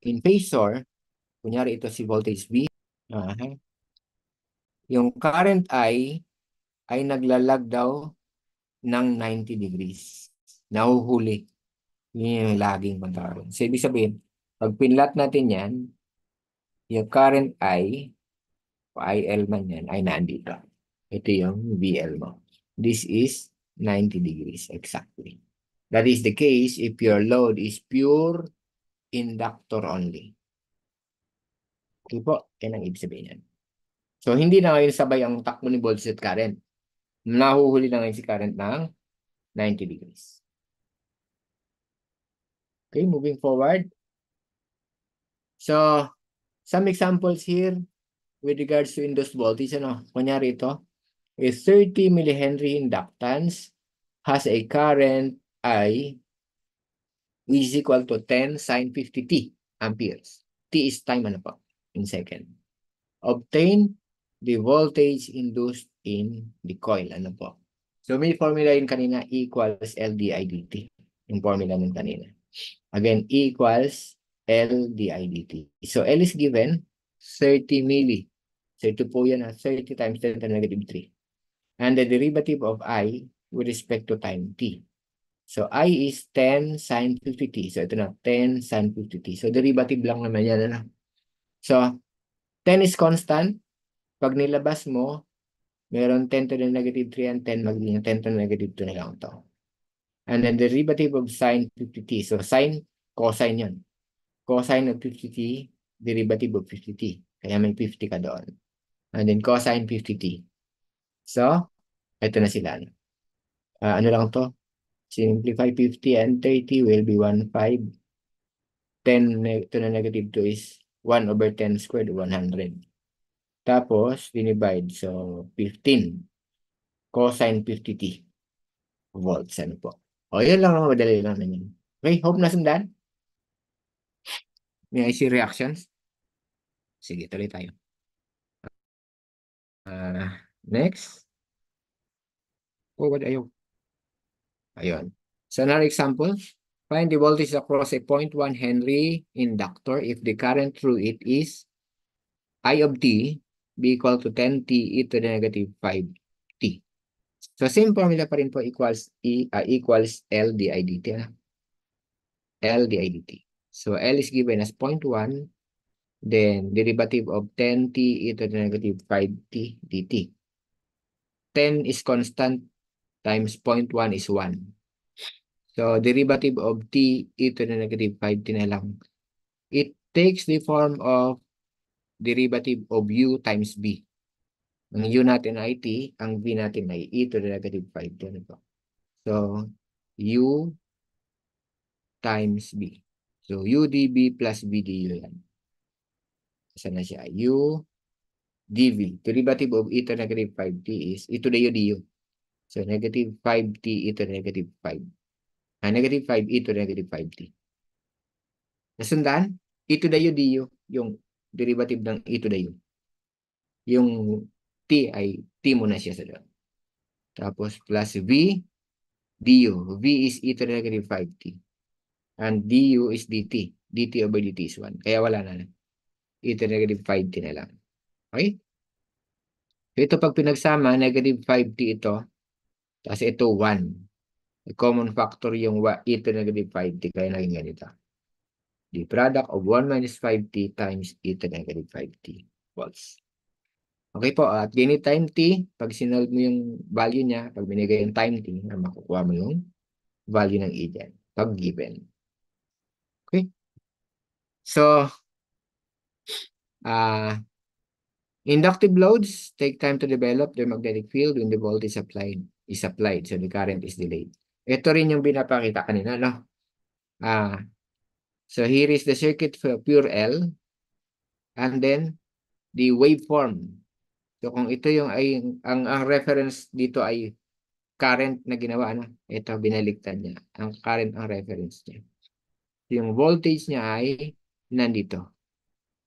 in phasor, kunyari ito si voltage V, yung current I ay naglalag daw ng 90 degrees. Nahuhuli. Yun yung laging pantaron. So, ibig sabihin, pag pinlat natin yan, yung current I, o IL man yan, ay nandito. Ito yung VL mo. This is 90 degrees exactly. That is the case if your load is pure inductor only. Okay po, yan ang ibig sabihin yan. So, hindi na ngayon sabay ang takbo ni voltage at current. Nahuhuli na ngayon si current ng 90 degrees. Okay, moving forward. So, some examples here with regards to induced voltage. Kunyari ito, a 30 millihenry inductance has a current I is equal to 10 sin 50t amperes. T is time in second. Obtain the voltage induced in the coil. So may formula yun kanina, E equals L di dt. Yung formula nun kanina. Again, E equals L di dt. So L is given 30 milli. So ito po yan, 30 times 10 to the negative 3. And the derivative of I with respect to time t. So I is 10 sin 50t. So ito na, 10 sin 50t. So derivative lang naman yan. So 10 is constant. Pag nilabas mo, meron 10 to the negative 3 and 10 magiging 10 to the negative 2 na lang ito. And then the derivative of sin 50t. So sin, cosine yan. Cosine of 50t, derivative of 50t. Kaya may 50 ka doon. And then cosine 50t. So, ito na sila. Ano lang to? Simplify 50 and 30 will be 1/5. 10 to the negative 2 is 1 over 10 squared, 100. Tapos, dinivide. So, 15. Cosine 50t volts. Ano po? O, yun lang naman. Madali lang naman. Okay, hope nasundan. May I see reactions? Sige, tuloy tayo. Next. What ayaw? Ayun. So, another example. Find the voltage across a 0.1 Henry inductor if the current through it is I of t be equal to 10t e to the negative 5t. So, same formula pa rin po equals L di dt. L di dt. So, L is given as 0.1, then derivative of 10t e to the negative 5t dt. 10 is constant times 0.1 is 1. So, derivative of t e to the negative 5t na lang. It takes the form of derivative of u times b. Ang u natin ay t, ang v natin ay e to the negative 5. So, u times b. So, u db plus b du yan. Saan na siya? u dv. Derivative of e to the negative 5t is e to the u du. So, negative 5t e to the negative 5. Negative 5 e to the negative 5t. Nasundan? E to the u du, yung derivative ng e to the u. Yung t ay t muna siya sa doon. Tapos plus v du. V is e to the negative 5t. And du is dt. dt over dt is 1. Kaya wala na. E to the negative 5t na lang. Okay? So ito pag pinagsama, negative 5t ito. Tapos ito 1. Common factor yung e to the negative 5t. Kaya naging ganito. The product of 1 minus 5t times e to the negative 5t volts. Okay po, at ganit time t, pag sinolve mo yung value niya, pag binigay yung time t, makukuha mo yung value ng e dyan, pag given. Okay? So, inductive loads take time to develop their magnetic field when the voltage is applied, so the current is delayed. Ito rin yung binapakita kanina, no? So here is the circuit for pure L, and then the waveform. So kung ito yung ang reference dito ay current na ginawa, ito binaligtad niya. Ang current ang reference niya. Yung voltage niya ay nandito.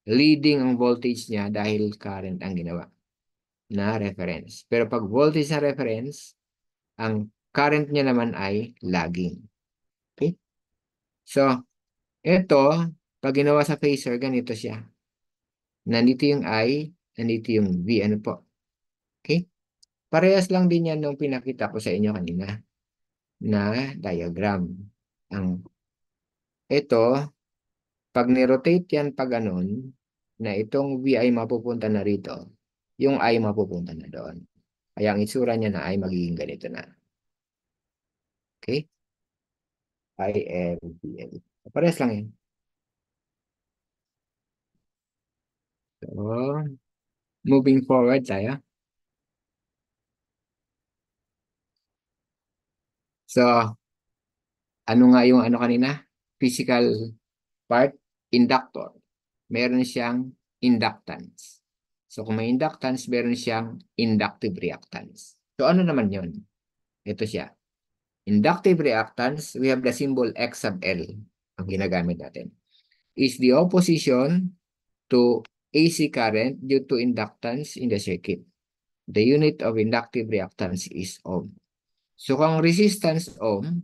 Leading ang voltage niya dahil current ang ginawa na reference. Pero pag voltage na reference, ang current niya naman ay lagging. Okay? So, ito, Pag ginawa sa phasor, ganito siya. Nandito yung I, nandito yung V. Ano po? Okay? Parehas lang din yan nung pinakita ko sa inyo kanina na diagram. Ito, pag ni-rotate yan pa ganun, na itong V ay mapupunta na rito, yung I mapupunta na doon. Kaya ang itsura niya na ay magiging ganito na. Okay? I, L, V, L. Parehas lang yan. So, moving forward tayo. So, ano nga yung ano kanina? Physical part, inductor. Meron siyang inductance. So, kung may inductance, meron siyang inductive reactance. So, ano naman yun? Ito siya. Inductive reactance, we have the symbol X sub L ang ginagamit natin. Is the opposition to AC current due to inductance in the circuit. The unit of inductive reactance is ohm. So kung resistance ohm,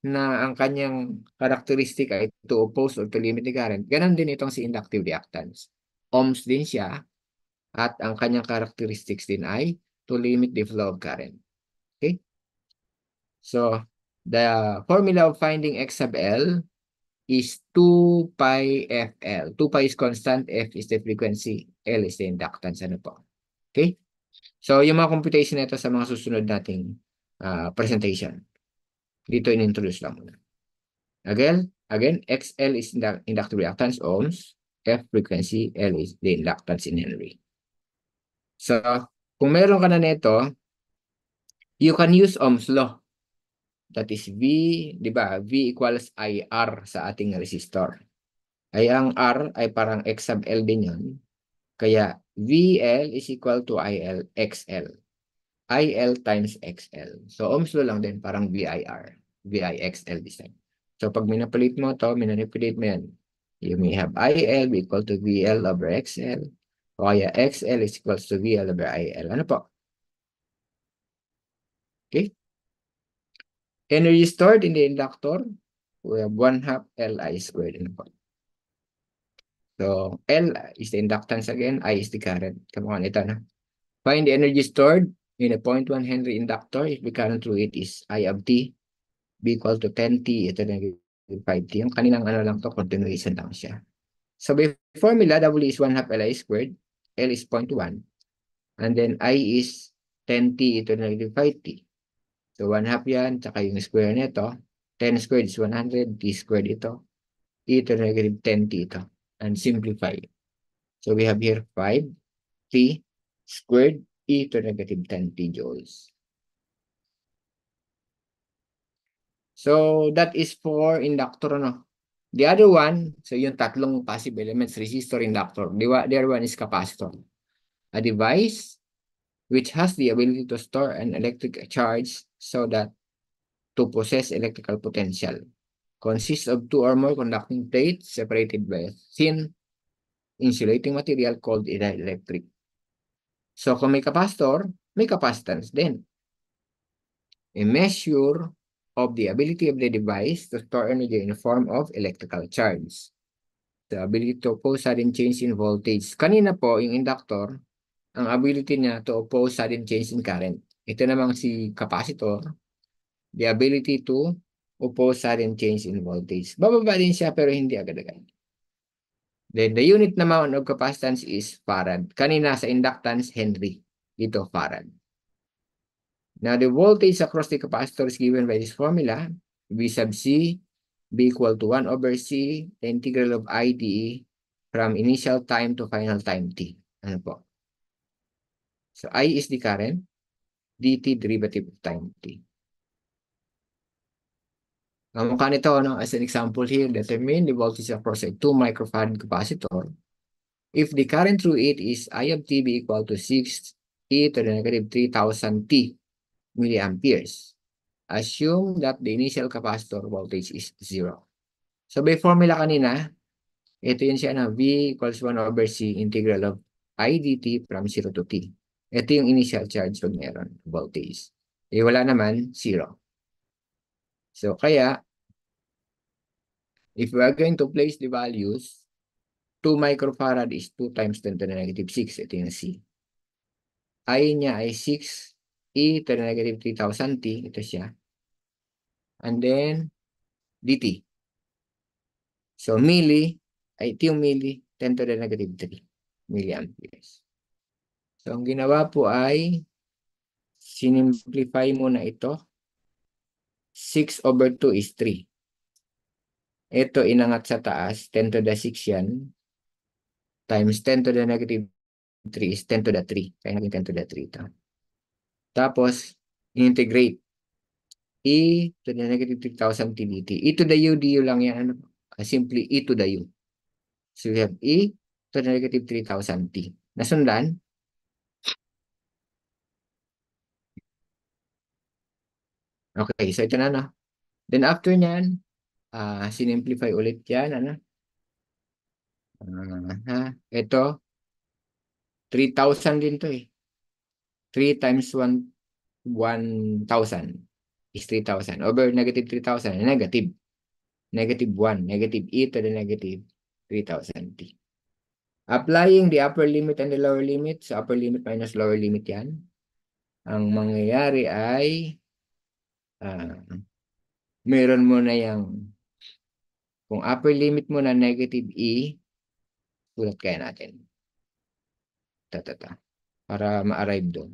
na ang kanyang characteristic ay to oppose or to limit the current, ganun din itong si inductive reactance. Ohms din siya at ang kanyang characteristics din ay to limit the flow of current. Okay? So the formula of finding X sub L is 2 pi FL. 2 pi is constant, F is the frequency, L is the inductance. Ano po? Okay? So yung mga computation nito sa mga susunod nating presentation. Dito in-introduce lang muna. Again, XL is inductive reactance ohms, F frequency, L is the inductance in Henry. So, kung meron ka na nito, you can use Ohm's law. That is V, di ba? V equals IR sa ating resistor. Ay ang R ay parang X sub L din yun. Kaya VL is equal to IL XL. IL times XL. So Ohm's law lang din, parang VIR. VIXL this time. So pag minapalit mo to, minanipulate mo yan. You may have IL be equal to VL over XL. O kaya XL is equals to VL over IL. Ano po? Okay? Energy stored in the inductor, we have 1/2 Li squared. Ano po? So L is the inductance again, I is the current. Come on, ito na. Find the energy stored in a 0.1 Henry inductor if the current through it is I of T be equal to 10T. Ito na 5T. Yung kaninang ano lang to, continuation lang siya. So by formula, W is 1/2 Li squared, L is 0.1, and then I is 10T, ito na 5T. So 1/2 yan, tsaka yung square nito, 10 squared is 100, T squared ito, ito na 10T ito, and simplify. So we have here 5T squared, e to negative 10T joules. So that is for inductor, no? The other one, so yung tatlong passive elements, resistor, inductor. The other one is capacitor. A device which has the ability to store an electric charge so that to possess electrical potential. Consists of two or more conducting plates separated by a thin insulating material called dielectric. So kung may capacitor, may capacitance din. A measure of the ability of the device to store energy in the form of electrical charge. The ability to oppose sudden change in voltage. Kanina po, yung inductor, ang ability niya to oppose sudden change in current. Ito namang si capacitor, the ability to oppose sudden change in voltage. Bababa din siya pero hindi agad-agad. Then the unit naman of capacitance is farad. Kanina sa inductance, Henry. Dito, farad. Now, the voltage across the capacitor is given by this formula. V sub C be equal to 1 over C, the integral of IDE from initial time to final time T. Ano po? So, I is the current, dt derivative of time T. Ang mukha nito, no, as an example here, determine the voltage across a 2 microfarad capacitor. If the current through it is I of T be equal to 6 e to the negative 3000 T milliamperes. Assume that the initial capacitor voltage is 0. So by formula kanina, ito yun siya na V equals 1 over C integral of I dt from 0 to T. Ito yung initial charge pag meron, voltage. Eh wala naman, 0. So kaya, if we are going to place the values, 2 microfarad is 2 times 10 to the negative 6. Ito yung C. I niya ay 6 e to the negative 3000 t. Ito siya. And then, dt. So, milli, ay ito yung milli, 10 to the negative 3 milliamperes. So, ang ginawa po ay sinimplify mo na ito. 6/2 is 3. Ito inangat sa taas, 10 to the 6 yan. Times 10 to the negative 3 is 10 to the 3. Kaya naging 10 to the 3 ito. Tapos, integrate. E to the negative 3000 t dt. E to the u, du lang yan. Ano? Simply e to the u. So, we have e to the negative 3000 t. Nasundan? Okay, so ito na, no? Then after nyan, sinimplify ulit yan, ano? Ito, 3,000 din to eh. 3 times 1,000 is 3,000. Over negative 3,000, negative. Negative 1. Negative e to the negative 3,000 t. Applying the upper limit and the lower limit. So, upper limit minus lower limit yan. Ang mangyayari ay meron mo na yung kung upper limit mo na negative e, sulat kaya natin. Para ma-arrive doon.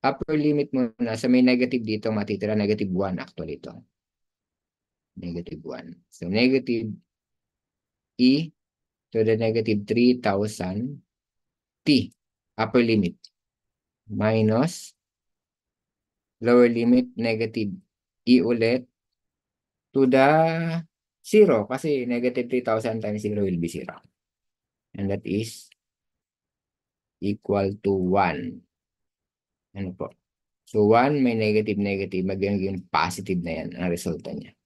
Upper limit mo na sa may negative dito, matitira negative 1 actually ito. Negative 1. So, negative e to the negative 3,000 t, upper limit, minus lower limit, negative e ulit, to the 0, kasi negative 3,000 times 0 will be 0. And that is equal to 1. Ano po? So, 1 may negative, magiging positive na yan ang resulta niya.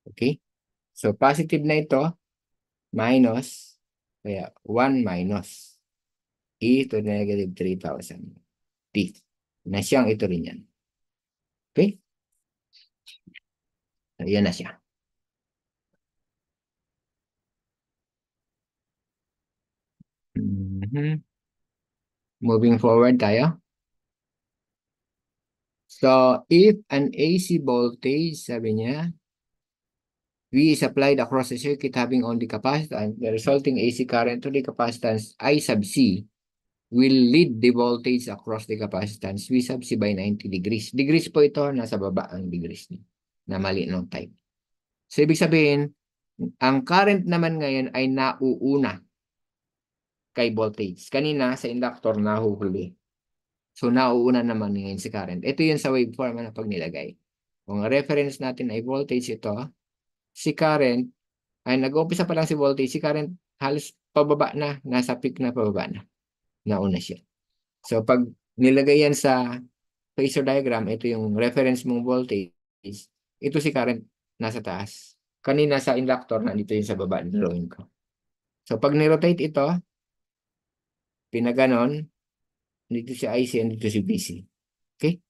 Okay? So, positive na ito, minus, kaya 1 minus e to the negative 3,000 t. Na siyang ito rin yan. Okay? So, yan na siya. Moving forward tayo. So, if an AC voltage, sabi niya, V is applied across the circuit having only capacitance, the resulting AC current to the capacitance I sub C will lead the voltage across the capacitance V sub C by 90 degrees. Degrees po ito, nasa baba ang degrees niya, na mali ng type. So, ibig sabihin, ang current naman ngayon ay nauuna kay voltage. Kanina sa inductor nahuhuli. So, nauuna naman ngayon si current. Ito yun sa waveform na pag nilagay. Kung reference natin ay voltage ito, si current, ay nag-umpisa pa lang si voltage, si current halos pababa na, nasa peak na pababa na. Nauna siya. So, pag nilagay yan sa phasor diagram, ito yung reference mong voltage, ito si current nasa taas. Kanina sa inductor, nandito yung sa baba, drawing ko. So, pag nirotate ito, pinaganon, dito si IC and dito si BC. Okay?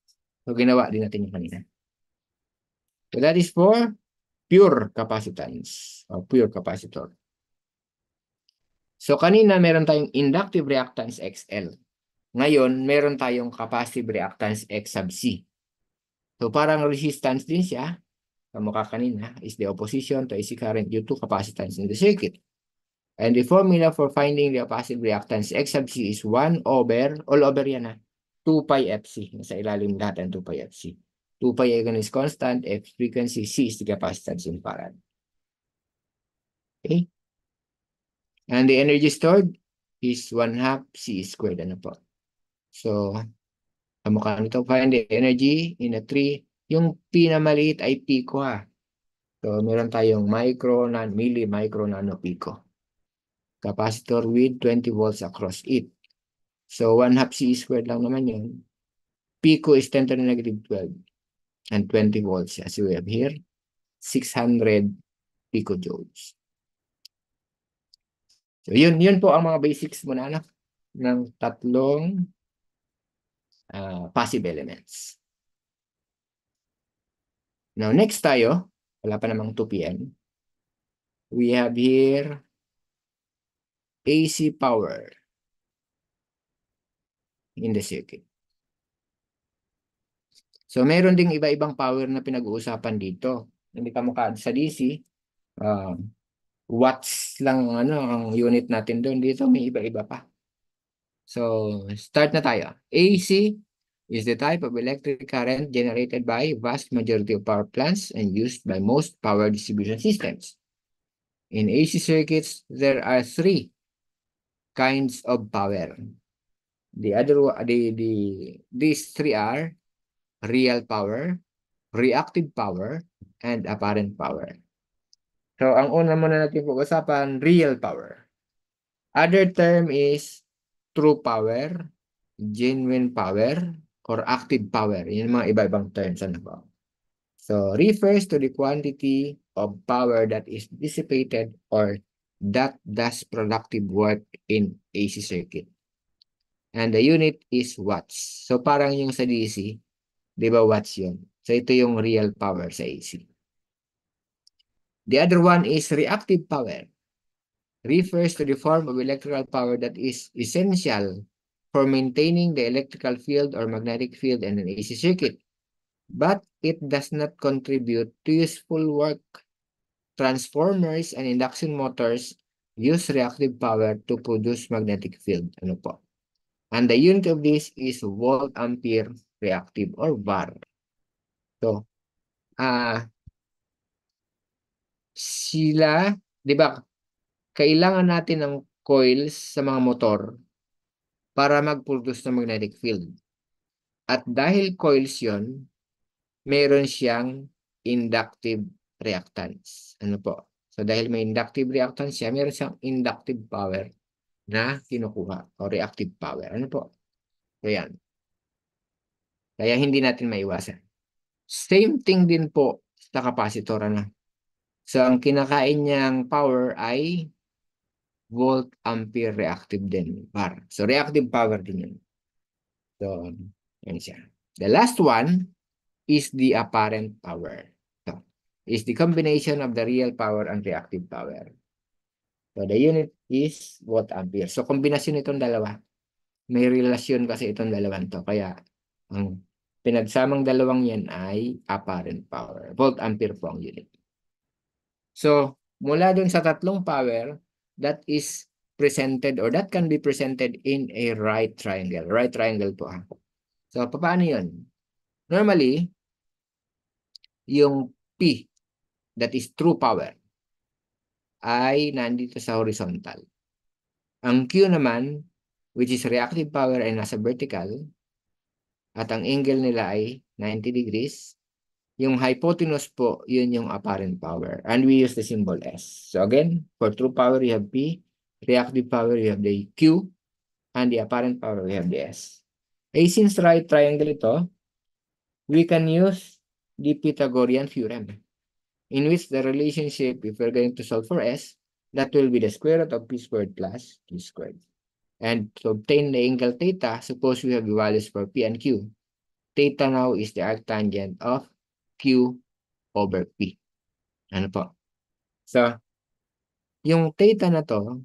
So, ginawa din natin yung kanina. So, that is for pure capacitance or pure capacitor. So, kanina meron tayong inductive reactance XL. Ngayon, meron tayong capacitive reactance X sub C. So, parang resistance din siya. Kamukha kanina is the opposition to AC current due to capacitance in the circuit. And the formula for finding the capacitive reactance X sub C is 1 over, all over yan ha, 2 pi FC. Nasa ilalim lahat ng 2 pi FC. 2 pi again is constant, F frequency, C is the capacitance in farad. Okay? And the energy stored is 1/2 C squared. Ano po? So, kamukha nito, find the energy in a tree. Yung P na maliit ay pico ha. So, meron tayong micro, milli, micro, nano, pico. Capacitor with 20 volts across it. So, 1/2 C squared lang naman yun. Pico is 10 to the negative 12. And 20 volts, as we have here, 600 picojoules. So, yun po ang mga basics muna na ng tatlong passive elements. Now, next tayo, wala pa namang 2 p.m. We have here AC power in the circuit. So, meron ding iba-ibang power na pinag-uusapan dito. Hindi ka mukha sa DC, watts lang ang unit natin doon. Dito may iba-iba pa. So, start na tayo. AC is the type of electric current generated by vast majority of power plants and used by most power distribution systems. In AC circuits, there are three kinds of power. These three are real power, reactive power, and apparent power. So, ang una muna natin pag-usapan, real power. Other term is true power, genuine power, or active power. Yan mga iba-ibang terms. Ano po? So, refers to the quantity of power that is dissipated or that does productive work in AC circuit. And the unit is watts. So, parang yung sa DC, di ba watts yun? So, ito yung real power sa AC. The other one is reactive power. Refers to the form of electrical power that is essential for maintaining the electrical field or magnetic field in an AC circuit, but it does not contribute to useful work. Transformers and induction motors use reactive power to produce magnetic field. Ano po? And the unit of this is volt ampere reactive or VAR. So, sila, di ba, kailangan natin ng coils sa mga motor para mag-produce ng magnetic field. At dahil coils yon, meron siyang inductive reactance. Ano po? So, dahil may inductive reactance siya, meron siyang inductive power na kinukuha o reactive power. Ano po? So, yan. Kaya hindi natin maiwasan. Same thing din po sa capacitor. Ano? So, ang kinakain niyang power ay volt ampere reactive din. VAR. So, reactive power din yun. So, yan siya. The last one is the apparent power. So, is the combination of the real power and reactive power. So, the unit is volt ampere. So, kombinasyon itong dalawa. May relasyon kasi itong dalawang to. Kaya, ang pinagsamang dalawang yan ay apparent power. Volt ampere po ang unit. So, mula dun sa tatlong power, that is presented or that can be presented in a right triangle. Right triangle po. So, paano yun? Normally, yung P, that is true power, ay nandito sa horizontal. Ang Q naman, which is reactive power, ay nasa vertical. At ang angle nila ay 90 degrees. Yung hypotenuse po, yun yung apparent power. And we use the symbol S. So again, for true power, you have P. Reactive power, you have the Q. And the apparent power, we have the S. Since right triangle ito, we can use the Pythagorean theorem, in which the relationship, if we're going to solve for S, that will be the square root of P squared plus Q squared. And to obtain the angle theta, suppose we have the values for P and Q. Theta now is the arctangent of Q over P. Ano po? So, yung theta na to,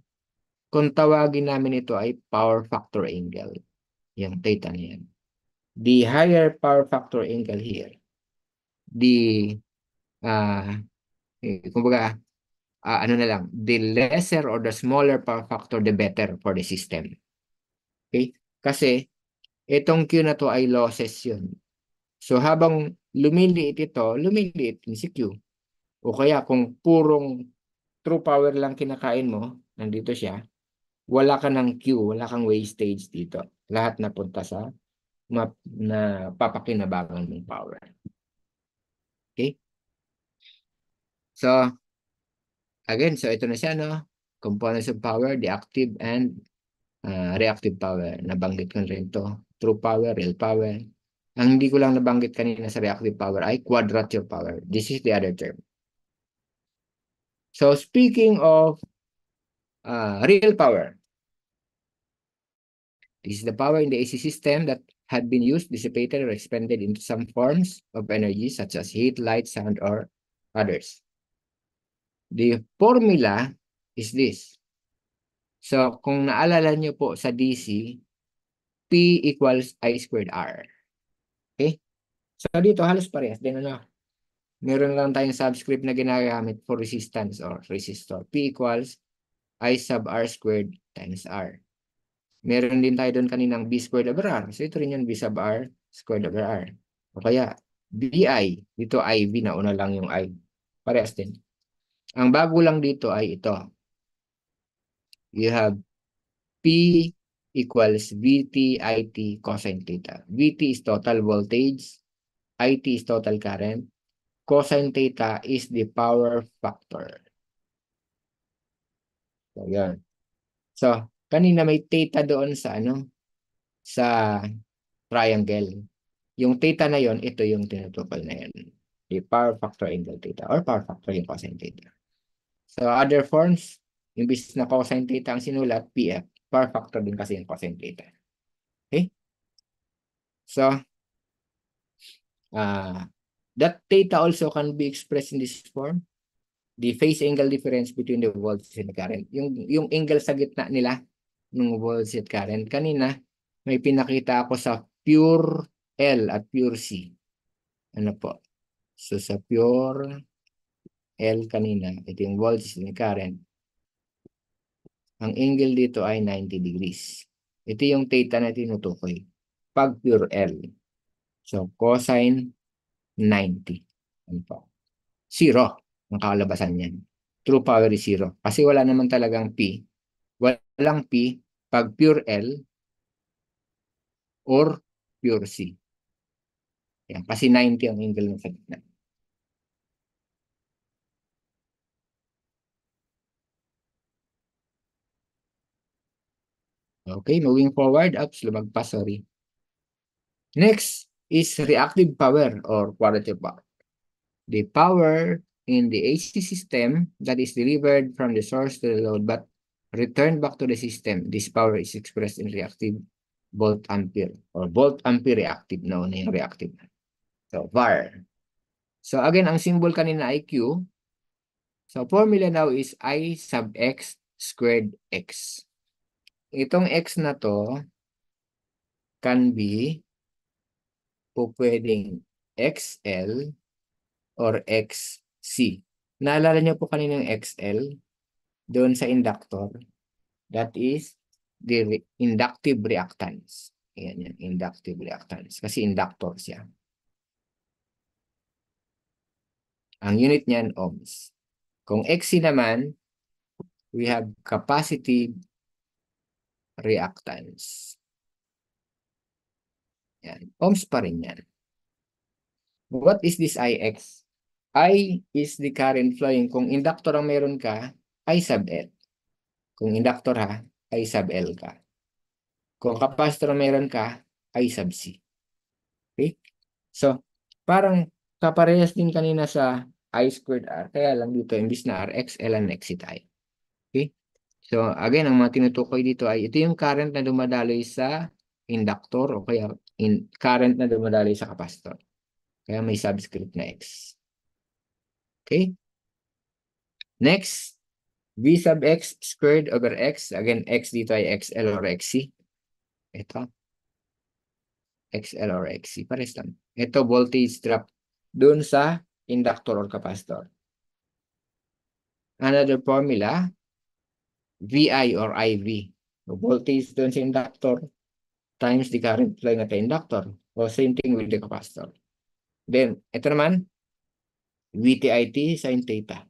kung tawagin namin ito ay power factor angle. Yung theta na yan. The higher power factor angle here, the, kumbaga, ano na lang, the lesser or the smaller power factor, the better for the system. Okay? Kasi, itong Q na to ay losses yun. So, habang lumiliit ito, lumiliit din si Q. O kaya, kung purong true power lang kinakain mo, nandito siya, wala ka ng Q, wala kang wastage dito. Lahat napunta sa na papakinabangan mong power. Okay? So, again, so ito na siya, no? Components of power, the active and reactive power. Nabanggit ko rin ito. True power, real power. Ang hindi ko lang nabanggit kanina sa reactive power ay quadrature power. This is the other term. So, speaking of real power, this is the power in the AC system that had been used, dissipated, or expended into some forms of energy such as heat, light, sound, or others. The formula is this. So, kung naalala nyo po sa DC, P equals I squared R. Okay? So, dito halos parehas din, ano? Meron lang tayong subscript na ginagamit for resistance or resistor. P equals I sub R squared times R. Meron din tayo doon kaninang B squared over R. So, ito rin yung B sub R squared over R. O kaya, BI. Dito IV, nauna lang yung I. Parehas din. Ang bago lang dito ay ito. You have P equals VT IT cosine theta. VT is total voltage. IT is total current. Cosine theta is the power factor. So, yan. So, kanina may theta doon sa ano? Sa triangle. Yung theta na yon, ito yung tinutukoy na yan. The power factor angle theta or power factor yung cosine theta. So, other forms, imbis na cosine theta ang sinulat, PF. Power factor din kasi yung cosine theta. Okay? So, that theta also can be expressed in this form. The phase angle difference between the voltage and current. Yung angle sa gitna nila ng voltage at current. Kanina, may pinakita ako sa pure L at pure C. Ano po? So, sa pure L kanina, ito yung voltage and current. Ang angle dito ay 90 degrees. Ito yung theta na tinutukoy. Pag pure L. So, cosine 90. Ano po? Zero ang kalabasan niyan. True power is zero. Kasi wala naman talagang P. Walang P pag pure L or pure C. Yan. Kasi 90 ang angle ng sa gitna. Okay, moving forward. Oops, lumagpas, sorry. Next is reactive power or quality of power. The power in the AC system that is delivered from the source to the load but returned back to the system. This power is expressed in reactive volt ampere or volt ampere reactive. No, na yung reactive. So, VAR. So, again, ang symbol kanina ay Q. So, formula now is I sub X squared X. Itong X na to can be po pwedeng XL or XC. Naalala niyo po kanina yung XL doon sa inductor. That is the inductive reactance. Ayan yan, inductive reactance. Kasi inductor siya. Ang unit niyan, ohms. Kung XC naman, we have capacitive reactance. Yan. Ohms pa rin yan. What is this IX? I is the current flowing. Kung inductor ang meron ka, I sub L. Kung inductor ha, I sub L ka. Kung capacitor ang meron ka, I sub C. Okay? So, parang kaparehas din kanina sa I squared R. Kaya lang dito, imbis na R, XL and XC tayo. Okay? So, again, ang mga tinutukoy dito ay ito yung current na dumadaloy sa inductor o kaya current na dumadaloy sa capacitor. Kaya may subscript na X. Okay? Next, V sub X squared over X. Again, X dito ay XL or XC. Ito. XL or XC. Pares lang. Ito, voltage drop dun sa inductor or capacitor. Another formula, VI or IV. So, voltage dun sa inductor times the current flowing at the inductor. O same thing with the capacitor. Then, ito naman, VTIT sin theta.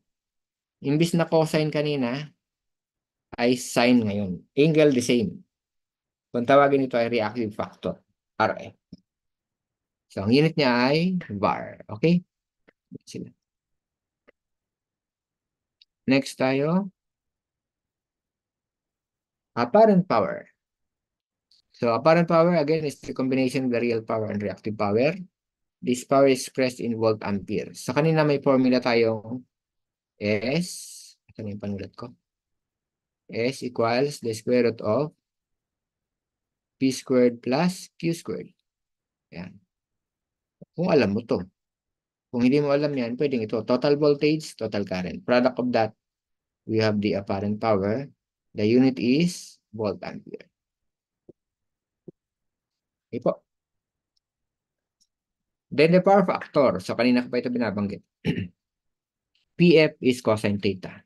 Imbis na cosine kanina, ay sine ngayon. Angle the same. Kung tawagin ito ay reactive factor, RF. So, ang unit niya ay VAR. Okay? Sila. Next tayo. Apparent power. So, apparent power, again, is the combination of the real power and reactive power. This power is expressed in volt ampere. So, kanina may formula tayong S. Ito na yung panulat ko. S equals the square root of P squared plus Q squared. Yan. Kung alam mo to. Kung hindi mo alam yan, pwedeng ito. Total voltage, total current. Product of that, we have the apparent power. The unit is volt ampere. Okay po. Then the power factor. So kanina ko pa ito binabanggit. PF is cosine theta.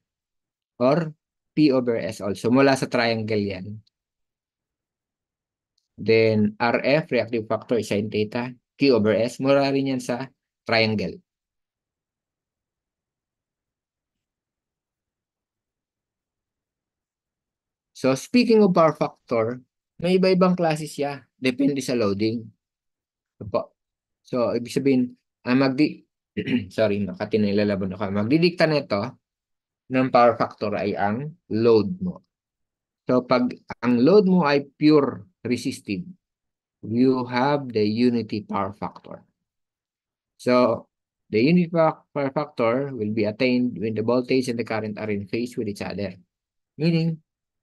Or P over S also. Mula sa triangle yan. Then RF, reactive factor is sin theta. Q over S. Mula rin yan sa triangle. So speaking of power factor, may iba-ibang klase siya. Depende sa loading. Opo. So ibig sabihin, sorry, nakatinilalaban ako. Magdidikta nito ng power factor ay ang load mo. So pag ang load mo ay pure resistive, you have the unity power factor. So the unity power factor will be attained when the voltage and the current are in phase with each other. Meaning,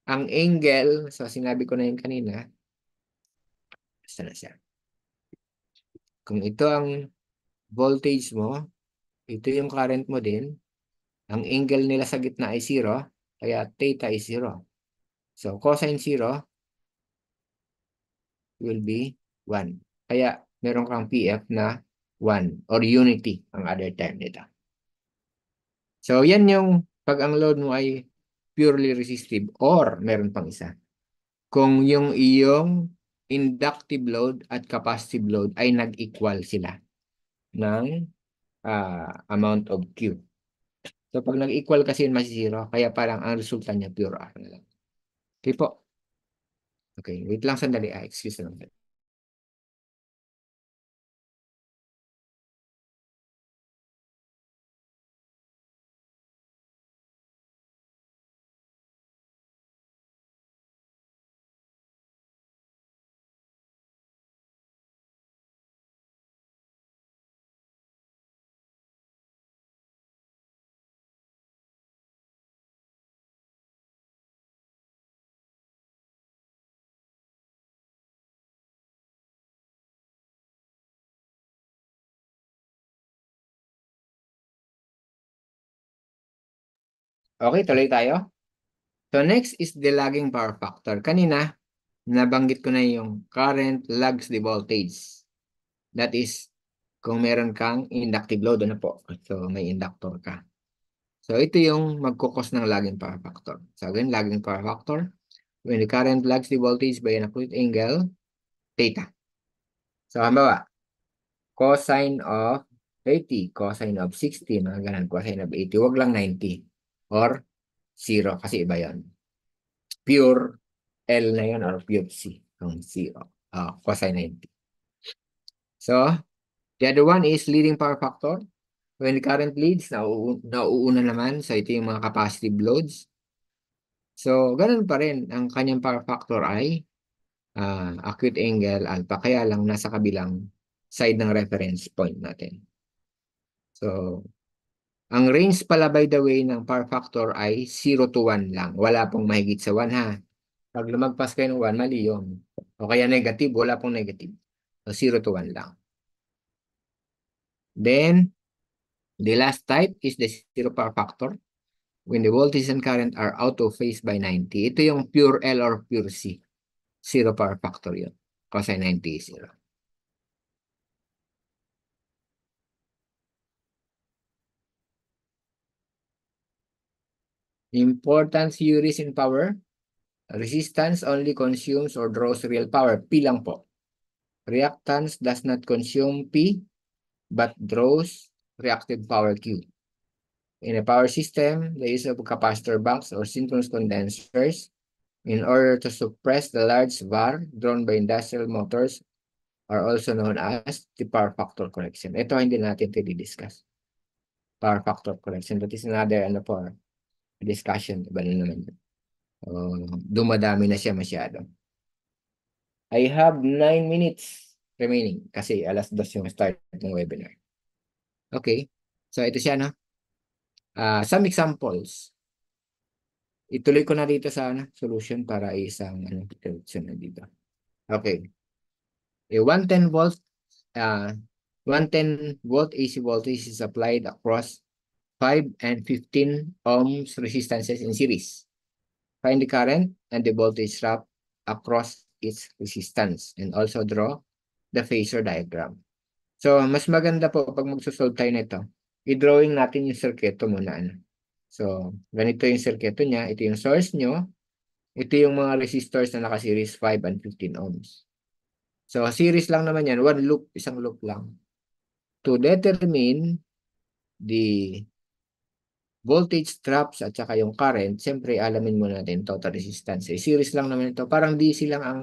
ang angle, so sinabi ko na yun kanina, basta na siya. Kung ito ang voltage mo, ito yung current mo din, ang angle nila sa gitna ay 0, kaya theta is 0. So cosine 0 will be 1. Kaya meron kang PF na 1 or unity ang other term nito. So yan yung pag ang load mo ay purely resistive or meron pang isa. Kung yung iyong inductive load at capacitive load ay nag-equal sila ng amount of Q. So pag nag-equal kasi yun mas 0, kaya parang ang resulta niya pure R na lang. Okay po. Okay, wait lang sandali. Excuse lang. Okay, tuloy tayo. So next is the lagging power factor. Kanina, nabanggit ko na yung current lags the voltage. That is, kung meron kang inductive load, ano po? So may inductor ka. So ito yung magkukos ng lagging power factor. So again, lagging power factor. When the current lags the voltage by an acute angle, theta. So halimbawa, cosine of 30, cosine of 60, mga ganun, cosine of 80, wag lang 90 or 0 kasi iba yan. Pure L na yan or pure C kung 0, cosine 90. So, the other one is leading power factor. When the current leads, nauuna naman. So, ito yung mga capacitive loads. So, ganun pa rin. Ang kanyang power factor ay acute angle alpha. Kaya lang nasa kabilang side ng reference point natin. So, ang range pala by the way ng power factor ay 0 to 1 lang. Wala pong mahigit sa 1 ha. Pag lumagpas kayo ng 1, mali yun. O kaya negative, wala pong negative. So 0 to 1 lang. Then, the last type is the zero power factor. When the voltage and current are out of phase by 90. Ito yung pure L or pure C. Zero power factor yun. Cosine 90 is 0. Important theories in power. Resistance only consumes or draws real power. P lang po. Reactance does not consume P but draws reactive power Q. In a power system, the use of capacitor banks or synchronous condensers in order to suppress the large VAR drawn by industrial motors are also known as the power factor correction. Ito hindi natin discuss. Power factor correction. That is another discussion. Iba na naman yun. Dumadami na siya masyado. I have 9 minutes remaining kasi alas 2 yung start ng webinar. Okay. So ito siya, no? Some examples. Ituloy ko na dito sa solution para isang direction na dito. Okay. A 110 volt 110 volt AC voltage is applied across 5 and 15 ohms resistances in series. Find the current and the voltage drop across its resistance and also draw the phasor diagram. So, mas maganda po pag magsosolve tayo nito, i-drawing natin yung circuito muna. So, ganito yung circuito niya. Ito yung source nyo. Ito yung mga resistors na naka-series 5 and 15 ohms. So, series lang naman yan. One loop, isang loop lang. To determine the voltage drops at saka yung current, siyempre alamin muna natin total resistance. Series lang naman ito. Parang DC lang ang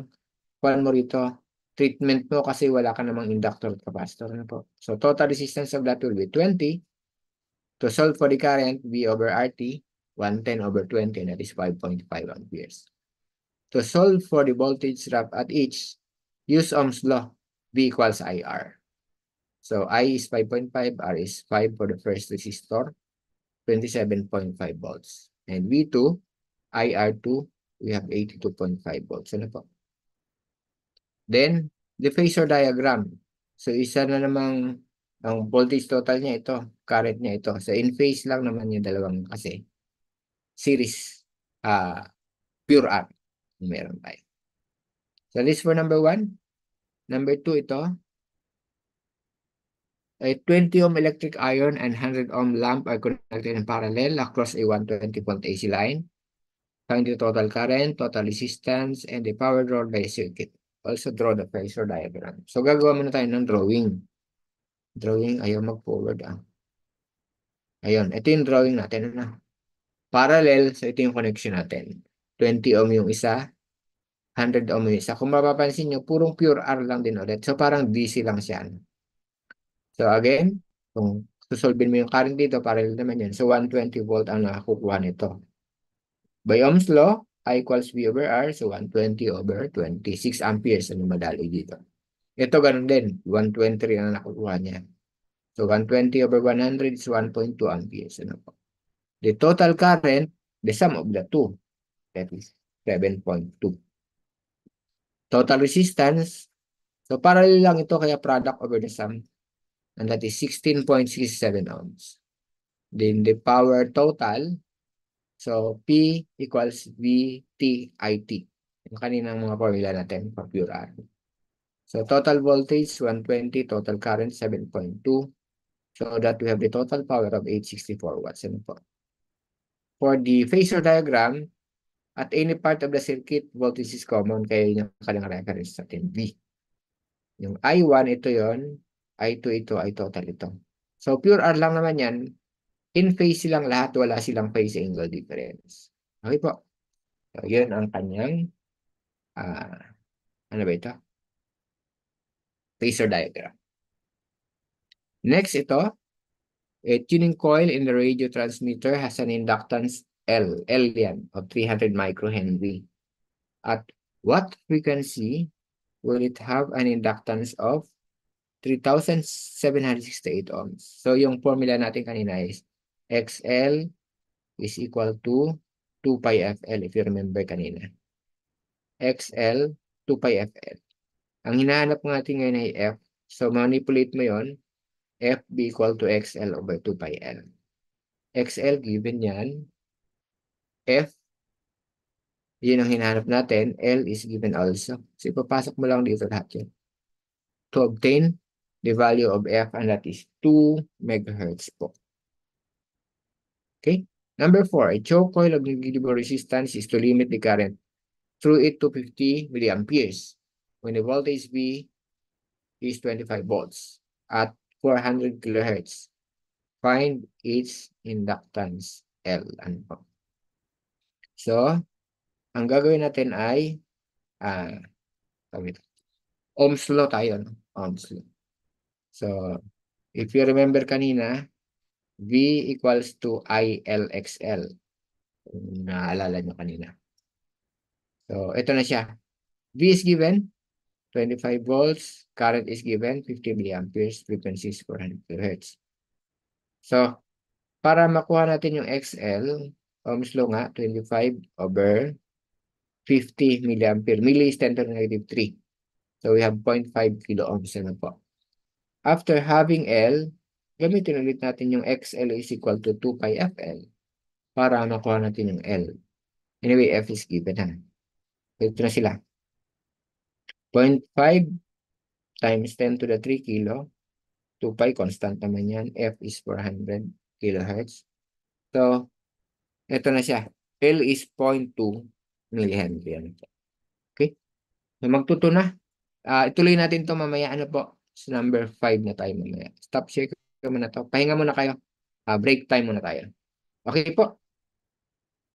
kuhan mo rito. Treatment mo kasi wala ka namang inductor at capacitor na po. So, total resistance of that will be 20. To solve for the current, V over RT, 110 over 20, and that is 5.5 amperes. To solve for the voltage drop at each, use Ohm's law, V equals IR. So, I is 5.5, R is 5 for the first resistor, 27.5 volts. And V2, IR2, we have 82.5 volts. Ano po? Then, the phasor diagram. So, isa na namang ang voltage total niya ito, current niya ito. So, in phase lang naman yung dalawang kasi series, pure R. Meron tayo. So, this for number 1. Number 2 ito. A 20 ohm electric iron and 100 ohm lamp are connected in parallel across a 120 volt AC line. Find the total current, total resistance, and the power drawn by the circuit. Also draw the phasor diagram. So gagawa muna tayo ng drawing. Drawing, ayaw mag-forward Ayun, ito yung drawing natin. Parallel, so ito yung connection natin. 20 ohm yung isa, 100 ohm yung isa. Kung mapapansin nyo, purong pure R lang din ulit. So parang DC lang siya. So again, kung susolvin mo yung current dito, parallel naman yan. So 120 volt ang nakakukuha nito. By Ohm's law, I equals V over R. So 120 over 26 amperes ang madali dito. Ito ganun din. 120 rin ang nakukuha niya. So 120 over 100 is 1.2 amperes. Ano po? The total current, the sum of the two, that is 7.2. Total resistance, so parallel lang ito kaya product over the sum. And that is 16.67 ohms. Then the power total, so P equals VTIT. Yung kaninang mga formula natin for pure R. So total voltage 120, total current 7.2. So that we have the total power of 864 watts. Ano po? For the phasor diagram, at any part of the circuit, voltage is common kaya yung kanyang reference natin, V. Yung I1, ito yon, I2 ito, I total ito. So pure R lang naman yan. In phase silang lahat, wala silang phase angle difference. Okay po. So, yun ang kanyang, ano ba ito? Phasor diagram. Next, ito. A tuning coil in the radio transmitter has an inductance L yan, of 300 microhenry. At what frequency will it have an inductance of 3,768 ohms? So, yung formula natin kanina is XL is equal to 2 pi FL if you remember kanina. XL, 2 pi FL. Ang hinahanap natin ngayon ay F. So, manipulate mo yon. F be equal to XL over 2 pi L. XL given yan. F, yun ang hinahanap natin. L is given also. So, ipapasok mo lang dito lahat yun. To obtain the value of F, and that is 2 megahertz po. Okay? Number 4, a choke coil of negligible resistance is to limit the current through it to 50 milliamperes when the voltage V is 25 volts at 400 kilohertz. Find its inductance L. Ano po? So, ang gagawin natin ay Ohm's law tayo. No? Ohm's law. So, if you remember kanina, V equals to ILXL. Kung naaalala nyo kanina. So, ito na siya. V is given, 25 volts. Current is given, 50 milliamperes. Frequency is 400 kHz. So, para makuha natin yung XL, Ohm's law nga, 25 over 50 milliampere. Milli is 10 to the negative 3. So, we have 0.5 kilo ohms na po. After having L, gamitin ulit natin yung XL is equal to 2 pi FL para makuha natin yung L. Anyway, F is given ha. Ito na sila. 0.5 times 10 to the 3 kilo. 2 pi, constant naman yan. F is 400 kilohertz. So, ito na siya. L is 0.2 millihenry. Okay? So, magtuto na. Ituloy natin to mamaya. Ano po? So, number 5 na tayo mamaya. Stop share ko muna to. Pahinga muna kayo. Break time muna tayo. Okay po.